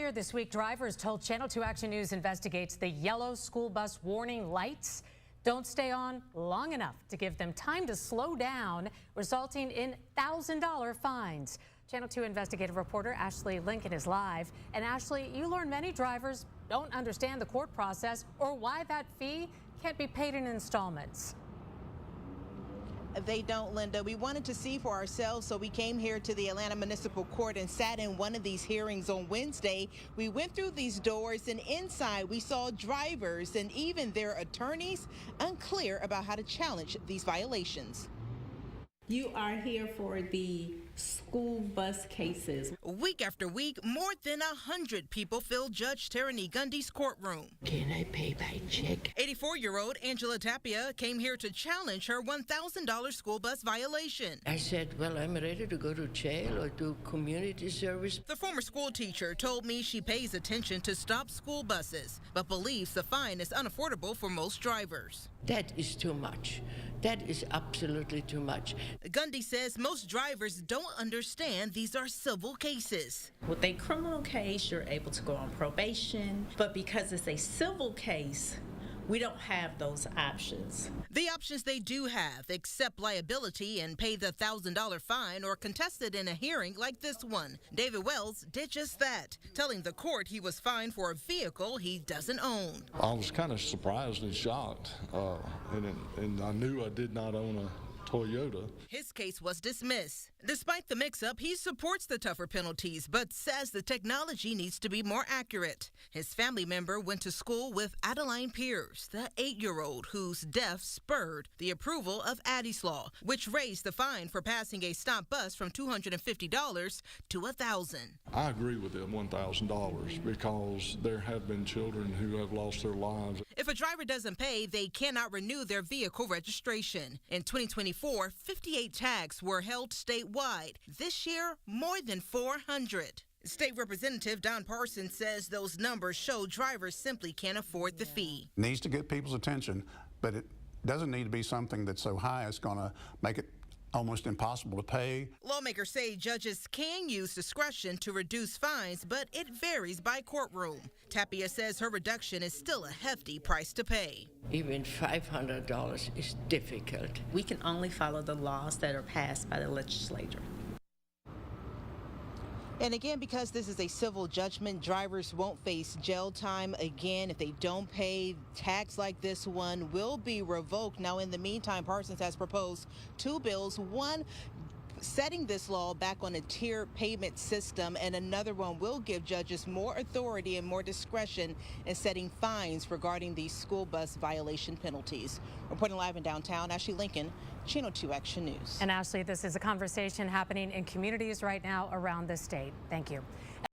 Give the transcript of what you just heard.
Earlier this week, drivers told Channel 2 Action News investigates the yellow school bus warning lights don't stay on long enough to give them time to slow down, resulting in $1,000 fines. Channel 2 investigative reporter Ashli Lincoln is live. And Ashley, you learn many drivers don't understand the court process or why that fee can't be paid in installments. They don't, Linda. We wanted to see for ourselves, so we came here to the Atlanta Municipal Court and sat in one of these hearings on Wednesday. We went through these doors, and inside we saw drivers and even their attorneys unclear about how to challenge these violations. You are here for the school bus cases. Week after week, more than 100 people fill Judge Tyranny Gundy's courtroom. Can I pay by check? 84-year-old Angela Tapia came here to challenge her $1,000 school bus violation. I said, well, I'm ready to go to jail or do community service. The former school teacher told me she pays attention to stop school buses, but believes the fine is unaffordable for most drivers. That is too much. That is absolutely too much. Gundy says most drivers don't understand these are civil cases. With a criminal case, you're able to go on probation, but because it's a civil case, we don't have those options. The options they do have: accept liability and pay the $1,000 fine or contest it in a hearing like this one. David Wells did just that, telling the court he was fined for a vehicle he doesn't own. I was kind of surprised and shocked, and I knew I did not own a Toyota. His case was dismissed. Despite the mix-up, he supports the tougher penalties, but says the technology needs to be more accurate. His family member went to school with Adeline Pierce, the 8-year-old whose death spurred the approval of Addie's Law, which raised the fine for passing a stop bus from $250 to $1,000. I agree with them $1,000 because there have been children who have lost their lives. If a driver doesn't pay, they cannot renew their vehicle registration. In 2024, 58 tags were held statewide. This year, more than 400. State Representative Don Parsons says those numbers show drivers simply can't afford the fee. It needs to get people's attention, but it doesn't need to be something that's so high it's going to make it almost impossible to pay. Lawmakers say judges can use discretion to reduce fines, but it varies by courtroom. Tapia says her reduction is still a hefty price to pay. Even $500 is difficult. We can only follow the laws that are passed by the legislature. And again, because this is a civil judgment, drivers won't face jail time again if they don't pay. Tags like this one will be revoked. Now, in the meantime, Parsons has proposed two bills, one setting this law back on a tiered payment system, and another one will give judges more authority and more discretion in setting fines regarding these school bus violation penalties. Reporting live in downtown, Ashli Lincoln, Channel 2 Action News. And Ashley, this is a conversation happening in communities right now around the state. Thank you.